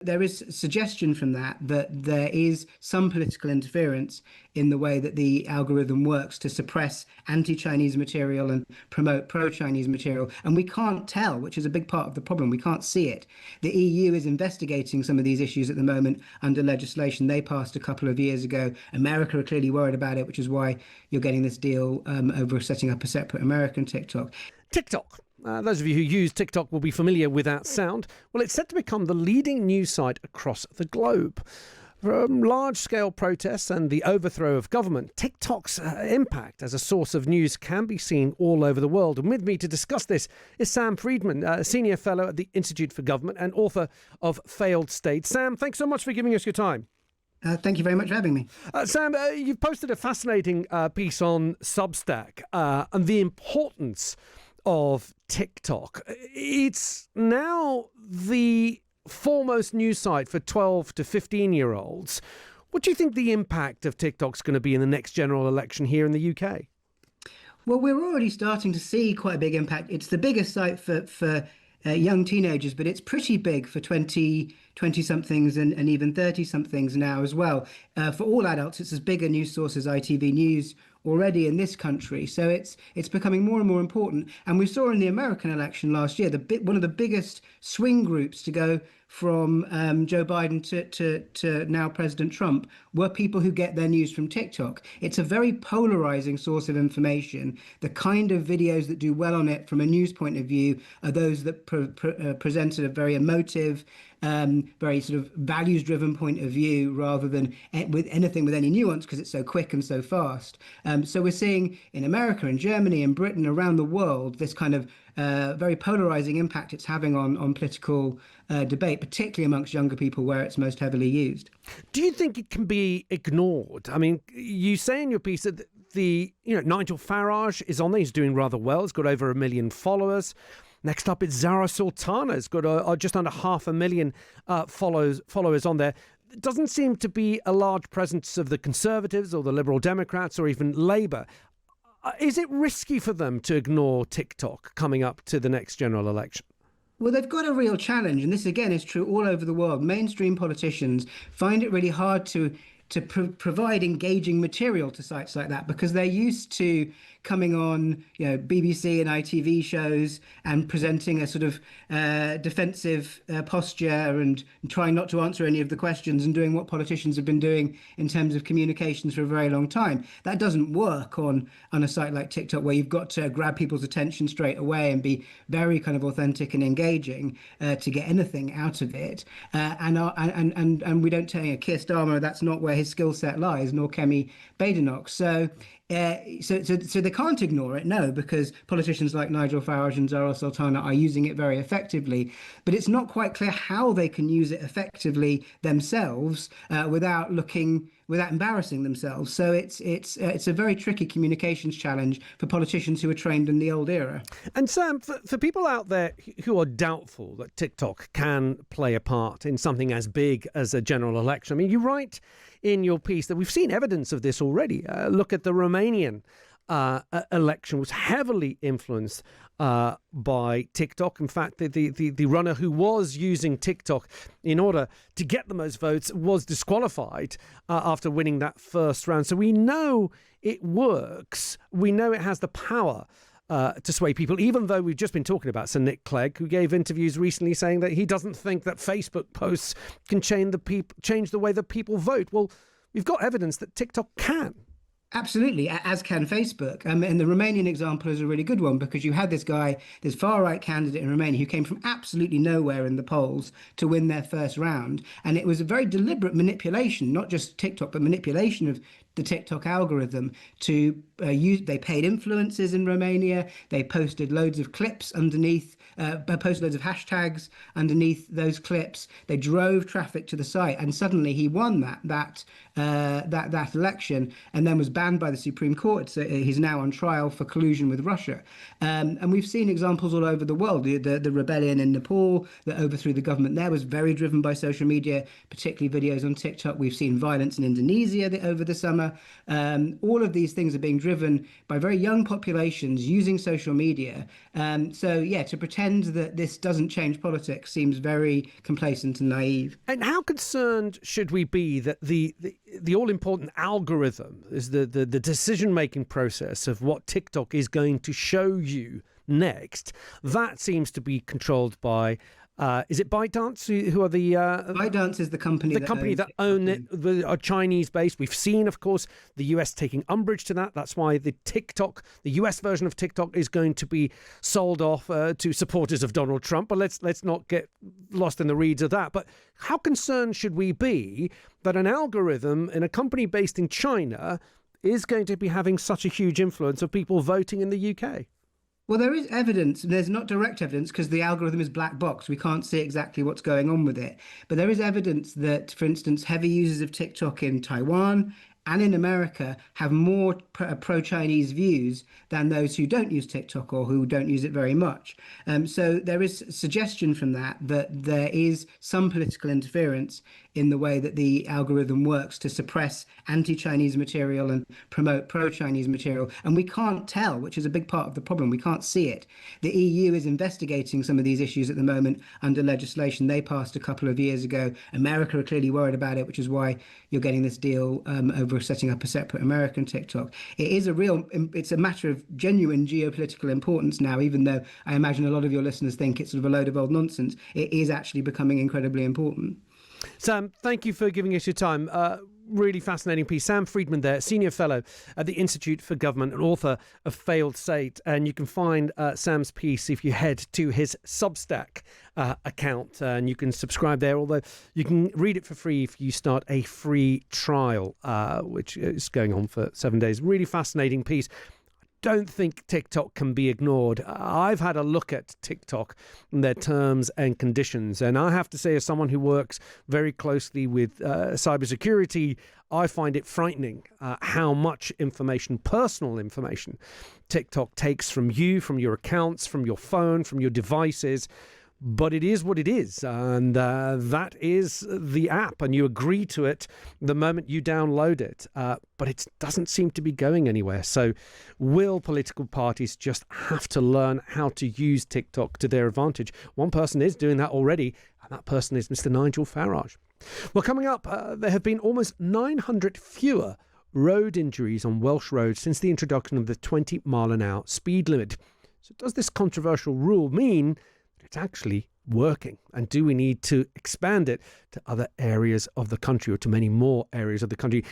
There is suggestion from that there is some political interference in the way that the algorithm works to suppress anti-Chinese material and promote pro-Chinese material. And we can't tell, which is a big part of the problem. We can't see it. The EU is investigating some of these issues at the moment under legislation they passed a couple of years ago. America are clearly worried about it, which is why you're getting this deal over setting up a separate American TikTok. TikTok. Those of you who use TikTok will be familiar with that sound. Well, it's set to become the leading news site across the globe. From large-scale protests and the overthrow of government, TikTok's impact as a source of news can be seen all over the world. And with me to discuss this is Sam Friedman, a senior fellow at the Institute for Government and author of Failed States. Sam, thanks so much for giving us your time. Thank you very much for having me. Sam, you've posted a fascinating piece on Substack and the importance of TikTok. It's now the foremost news site for 12 to 15-year-olds. What do you think the impact of TikTok's going to be in the next general election here in the UK? Well, we're already starting to see quite a big impact. It's the biggest site for young teenagers, but it's pretty big for 20-somethings and even 30-somethings now as well. For all adults, it's as big a news source as ITV News already in this country. So it's becoming more and more important. And we saw in the American election last year, one of the biggest swing groups to go from Joe Biden to now President Trump were people who get their news from TikTok. It's a very polarizing source of information. The kind of videos that do well on it from a news point of view are those that presented a very emotive, very sort of values-driven point of view rather than with anything with any nuance because it's so quick and so fast. So we're seeing in America, in Germany, in Britain, around the world, this kind of very polarizing impact it's having on political debate, particularly amongst younger people where it's most heavily used. Do you think it can be ignored? I mean, you say in your piece that Nigel Farage is on there. He's doing rather well. He's got over 1 million followers. Next up, it's Zara Sultana. It's got just under 500,000 followers on there. It doesn't seem to be a large presence of the Conservatives or the Liberal Democrats or even Labour. Is it risky for them to ignore TikTok coming up to the next general election? Well, they've got a real challenge, and this again is true all over the world. Mainstream politicians find it really hard to provide engaging material to sites like that because they're used to coming on, BBC and ITV shows and presenting a sort of defensive posture and trying not to answer any of the questions and doing what politicians have been doing in terms of communications for a very long time. That doesn't work on a site like TikTok where you've got to grab people's attention straight away and be very kind of authentic and engaging to get anything out of it. And we don't tell Keir Starmer that's not where his skill set lies, nor Kemi Badenoch. So they can't ignore it, no, because politicians like Nigel Farage and Zara Sultana are using it very effectively. But it's not quite clear how they can use it effectively themselves without embarrassing themselves. So it's a very tricky communications challenge for politicians who are trained in the old era. And Sam, for people out there who are doubtful that TikTok can play a part in something as big as a general election, I mean, you write in your piece that we've seen evidence of this already. Look at the Romanian election was heavily influenced by TikTok. In fact, the runner who was using TikTok in order to get the most votes was disqualified after winning that first round. So we know it works. We know it has the power to sway people, even though we've just been talking about Sir Nick Clegg, who gave interviews recently saying that he doesn't think that Facebook posts can change the way that people vote. Well, we've got evidence that TikTok can. Absolutely, as can Facebook. And the Romanian example is a really good one because you had this guy, this far-right candidate in Romania who came from absolutely nowhere in the polls to win their first round. And it was a very deliberate manipulation, not just TikTok, but manipulation of the TikTok algorithm to they paid influencers in Romania. They posted loads of clips underneath, posted loads of hashtags underneath those clips. They drove traffic to the site, and suddenly he won that election, and then was banned by the Supreme Court. So he's now on trial for collusion with Russia. And we've seen examples all over the world. The rebellion in Nepal that overthrew the government there was very driven by social media, particularly videos on TikTok. We've seen violence in Indonesia over the summer. All of these things are being driven by very young populations using social media. To pretend pretend that this doesn't change politics seems very complacent and naive. And how concerned should we be that the all-important algorithm is the decision-making process of what TikTok is going to show you next? That seems to be controlled by, is it ByteDance, who are the... ByteDance is the company that own it, are Chinese-based. We've seen, of course, the US taking umbrage to that. That's why the US version of TikTok is going to be sold off to supporters of Donald Trump. But let's not get lost in the reeds of that. But how concerned should we be that an algorithm in a company based in China is going to be having such a huge influence of people voting in the UK? Well, there is evidence. There's not direct evidence because the algorithm is black box. We can't see exactly what's going on with it. But there is evidence that, for instance, heavy users of TikTok in Taiwan and in America have more pro-Chinese views than those who don't use TikTok or who don't use it very much. So there is suggestion from that there is some political interference in the way that the algorithm works to suppress anti-Chinese material and promote pro-Chinese material. And we can't tell, which is a big part of the problem. We can't see it. The EU is investigating some of these issues at the moment under legislation they passed a couple of years ago. America are clearly worried about it, which is why you're getting this deal over setting up a separate American TikTok. It's a matter of genuine geopolitical importance now, even though I imagine a lot of your listeners think it's sort of a load of old nonsense. It is actually becoming incredibly important. Sam, thank you for giving us your time. Really fascinating piece. Sam Friedman there, Senior Fellow at the Institute for Government and author of Failed State. And you can find Sam's piece if you head to his Substack account, and you can subscribe there, although you can read it for free if you start a free trial, which is going on for 7 days. Really fascinating piece. Don't think TikTok can be ignored. I've had a look at TikTok and their terms and conditions, and I have to say, as someone who works very closely with cybersecurity, I find it frightening how much information, personal information, TikTok takes from you, from your accounts, from your phone, from your devices. But it is what it is, and that is the app, and you agree to it the moment you download it. But it doesn't seem to be going anywhere. So will political parties just have to learn how to use TikTok to their advantage? One person is doing that already, and that person is Mr. Nigel Farage. Well, coming up, there have been almost 900 fewer road injuries on Welsh roads since the introduction of the 20-mile-an-hour speed limit. So does this controversial rule mean it's actually working? And do we need to expand it to other areas of the country, or to many more areas of the country?